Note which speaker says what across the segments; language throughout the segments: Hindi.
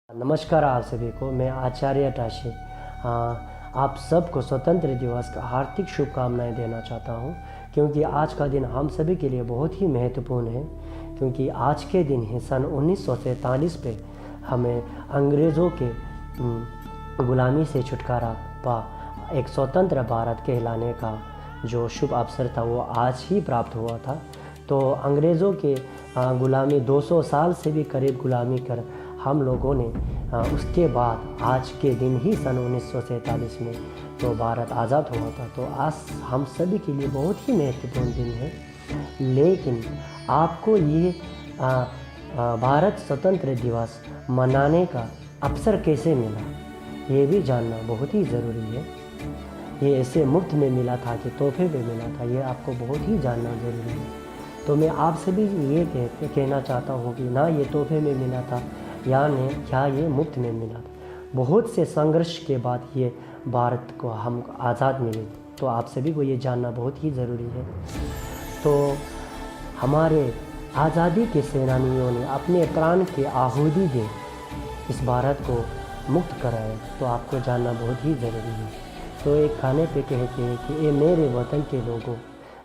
Speaker 1: नमस्कार आप सभी को। मैं आचार्य टाशी आप सबको स्वतंत्र दिवस का हार्दिक शुभकामनाएं देना चाहता हूं, क्योंकि आज का दिन हम सभी के लिए बहुत ही महत्वपूर्ण है। क्योंकि आज के दिन ही सन 1947 पे हमें अंग्रेज़ों के गुलामी से छुटकारा पा एक स्वतंत्र भारत कहलाने का जो शुभ अवसर था वो आज ही प्राप्त हुआ था। तो अंग्रेज़ों के गुलामी 200 साल से भी करीब गुलामी कर हम लोगों ने उसके बाद आज के दिन ही सन 1947 में तो भारत आज़ाद हुआ था। तो आज हम सभी के लिए बहुत ही महत्वपूर्ण दिन है। लेकिन आपको ये भारत स्वतंत्र दिवस मनाने का अवसर कैसे मिला, ये भी जानना बहुत ही ज़रूरी है। ये ऐसे मुफ्त में मिला था कि तोहफे में मिला था, ये आपको बहुत ही जानना ज़रूरी है। तो मैं आपसे भी ये कहना चाहता हूँ कि ना ये तोहफे में मिला था यानी क्या ये मुफ्त में मिला था। बहुत से संघर्ष के बाद ये भारत को हम आज़ाद मिली। तो आप सभी को ये जानना बहुत ही ज़रूरी है। तो हमारे आज़ादी के सेनानियों ने अपने प्राण की आहुति दे इस भारत को मुक्त कराया। तो आपको जानना बहुत ही ज़रूरी है। तो एक खाने पे कहते हैं कि ए मेरे वतन के लोगों,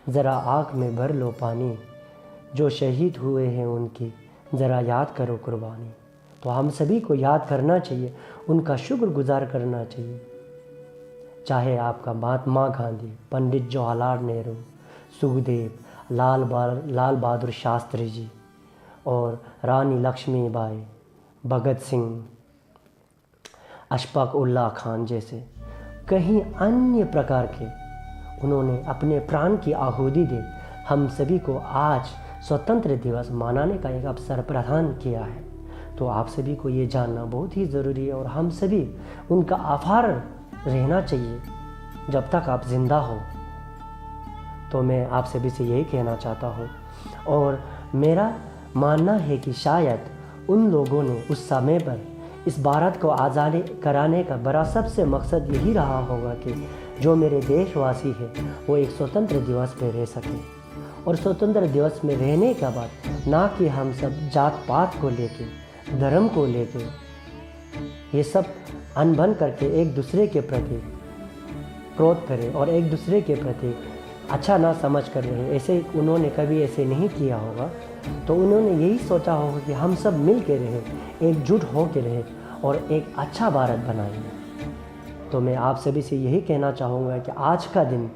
Speaker 1: ज़रा आँख में भर लो पानी, जो शहीद हुए हैं उनकी ज़रा याद करो कुर्बानी। तो हम सभी को याद करना चाहिए, उनका शुक्रगुजार करना चाहिए। चाहे आपका महात्मा गांधी, पंडित जवाहरलाल नेहरू, सुखदेव, लाल बहादुर शास्त्री जी और रानी लक्ष्मीबाई, भगत सिंह, अशफाक उल्लाह खान जैसे कई अन्य प्रकार के उन्होंने अपने प्राण की आहुति दे हम सभी को आज स्वतंत्र दिवस मनाने का एक अवसर प्रदान किया है। तो आप सभी को ये जानना बहुत ही ज़रूरी है और हम सभी उनका आभार रहना चाहिए जब तक आप ज़िंदा हो। तो मैं आप सभी से यही कहना चाहता हूँ। और मेरा मानना है कि शायद उन लोगों ने उस समय पर इस भारत को आज़ादी कराने का बड़ा सबसे मकसद यही रहा होगा कि जो मेरे देशवासी है वो एक स्वतंत्र दिवस पे रह सके। और स्वतंत्र दिवस में रहने के बाद ना कि हम सब जात पात को लेके, धर्म को लेके ये सब अनबन करके एक दूसरे के प्रति क्रोध करें और एक दूसरे के प्रति अच्छा ना समझ कर रहे, ऐसे उन्होंने कभी ऐसे नहीं किया होगा। तो उन्होंने यही सोचा होगा कि हम सब मिल के रहें, एकजुट हो के रहें और एक अच्छा भारत बनाएंगे। तो मैं आप सभी से यही कहना चाहूँगा कि आज का दिन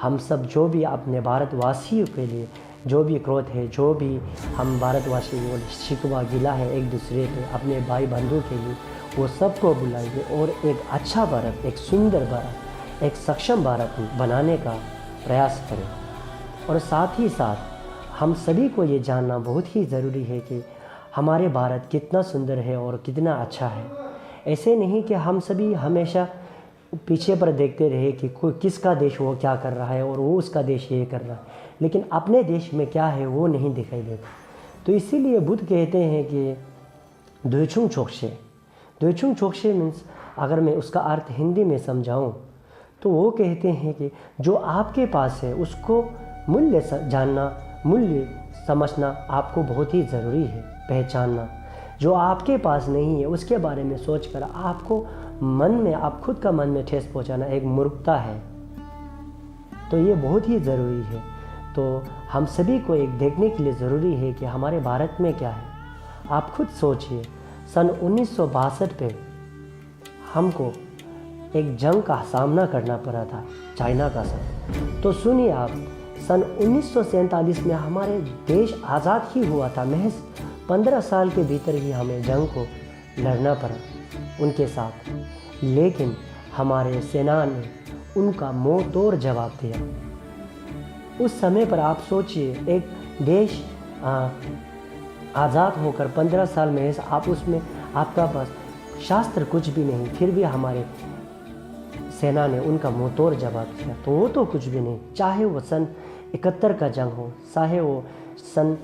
Speaker 1: हम सब जो भी अपने भारतवासियों के लिए जो भी क्रोध है, जो भी हम भारतवासी वो शिकवा गिला है एक दूसरे पे अपने भाई बंधु के लिए, वो सबको बुलाइए और एक अच्छा भारत, एक सुंदर भारत, एक सक्षम भारत बनाने का प्रयास करें। और साथ ही साथ हम सभी को ये जानना बहुत ही ज़रूरी है कि हमारे भारत कितना सुंदर है और कितना अच्छा है। ऐसे नहीं कि हम सभी हमेशा पीछे पर देखते रहे कि कोई किसका देश वो क्या कर रहा है और वो उसका देश ये कर रहा है, लेकिन अपने देश में क्या है वो नहीं दिखाई देता। तो इसीलिए बुद्ध कहते हैं कि द्वेषुंग छोक्शे मीन्स, अगर मैं उसका अर्थ हिंदी में समझाऊं तो वो कहते हैं कि जो आपके पास है उसको मूल्य जानना, मूल्य समझना आपको बहुत ही ज़रूरी है, पहचानना। जो आपके पास नहीं है उसके बारे में सोचकर आपको मन में, आप खुद का मन में ठेस पहुंचाना एक मूर्खता है। तो ये बहुत ही ज़रूरी है। तो हम सभी को एक देखने के लिए ज़रूरी है कि हमारे भारत में क्या है। आप खुद सोचिए, सन 1962 पे हमको एक जंग का सामना करना पड़ा था, चाइना का साथ। तो सुनिए आप, सन 1947 में हमारे देश आज़ाद ही हुआ था। महज 15 साल के भीतर ही हमें जंग को लड़ना पड़ा उनके साथ। लेकिन हमारे सेना ने उनका मुंह तोड़ जवाब दिया। उस समय पर आप सोचिए, एक देश आज़ाद होकर 15 साल में आप उसमें आपका पास शास्त्र कुछ भी नहीं, फिर भी हमारे सेना ने उनका मुंह तोड़ जवाब दिया। तो वो तो कुछ भी नहीं, चाहे वो सन 71 का जंग हो, चाहे वो सन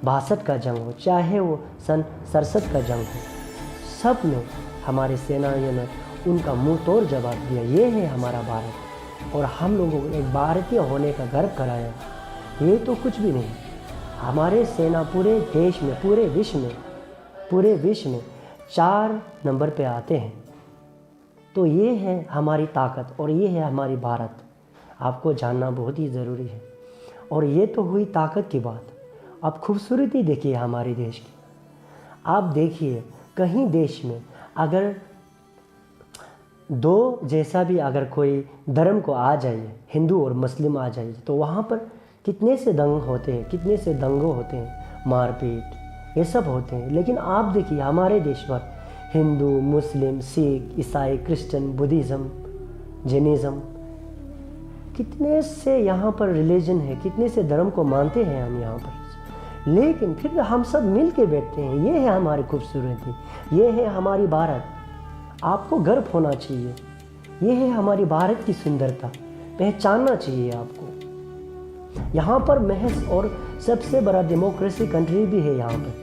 Speaker 1: 62 का जंग हो, चाहे वो सन 67 का जंग हो, सब में हमारे सेनानियों ने उनका मुंह तोड़ जवाब दिया। ये है हमारा भारत और हम लोगों को एक भारतीय होने का गर्व कराया। ये तो कुछ भी नहीं। हमारे सेना पूरे देश में, पूरे विश्व में 4 नंबर पे आते हैं। तो ये है हमारी ताकत और ये है हमारी भारत। आपको जानना बहुत ही ज़रूरी है। और ये तो हुई ताकत की बात। अब खूबसूरती देखिए हमारे देश की। आप देखिए कहीं देश में अगर दो जैसा भी अगर कोई धर्म को आ जाइए, हिंदू और मुस्लिम आ जाइए, तो वहाँ पर कितने से दंग होते हैं, कितने से दंगे होते हैं, मारपीट ये सब होते हैं। लेकिन आप देखिए हमारे देश पर हिंदू, मुस्लिम, सिख, ईसाई, क्रिश्चियन, बुद्धिज़्म, जैनिज़्म, कितने से यहाँ पर रिलीजन है, कितने से धर्म को मानते हैं हम यहाँ पर। लेकिन फिर हम सब मिल के बैठते हैं। ये है हमारी खूबसूरती, ये है हमारी भारत। आपको गर्व होना चाहिए। ये है हमारी भारत की सुंदरता, पहचानना चाहिए आपको। यहाँ पर महज और सबसे बड़ा डेमोक्रेसी कंट्री भी है। यहाँ पर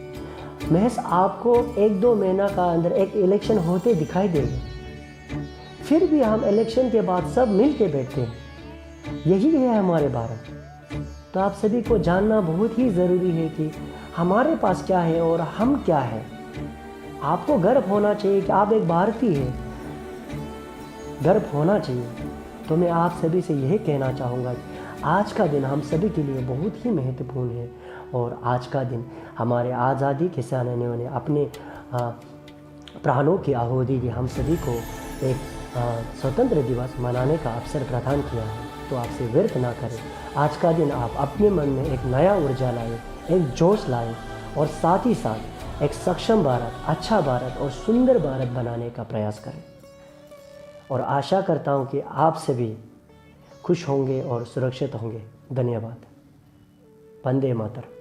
Speaker 1: महज आपको 1-2 महीना का अंदर एक इलेक्शन होते दिखाई देगा, फिर भी हम इलेक्शन के बाद सब मिल के बैठते हैं। यही है हमारे भारत। तो आप सभी को जानना बहुत ही ज़रूरी है कि हमारे पास क्या है और हम क्या है। आपको गर्व होना चाहिए कि आप एक भारतीय हैं, गर्व होना चाहिए। तो मैं आप सभी से यही कहना चाहूँगा कि आज का दिन हम सभी के लिए बहुत ही महत्वपूर्ण है। और आज का दिन हमारे आज़ादी के सेनानियों ने अपने प्राणों की आहुति दी, हम सभी को एक स्वतंत्र दिवस मनाने का अवसर प्रदान किया है। तो आपसे व्यर्थ ना करें। आज का दिन आप अपने मन में एक नया ऊर्जा लाएं, एक जोश लाएं और साथ ही साथ एक सक्षम भारत, अच्छा भारत और सुंदर भारत बनाने का प्रयास करें। और आशा करता हूँ कि आप सभी खुश होंगे और सुरक्षित होंगे। धन्यवाद। वंदे मातरम।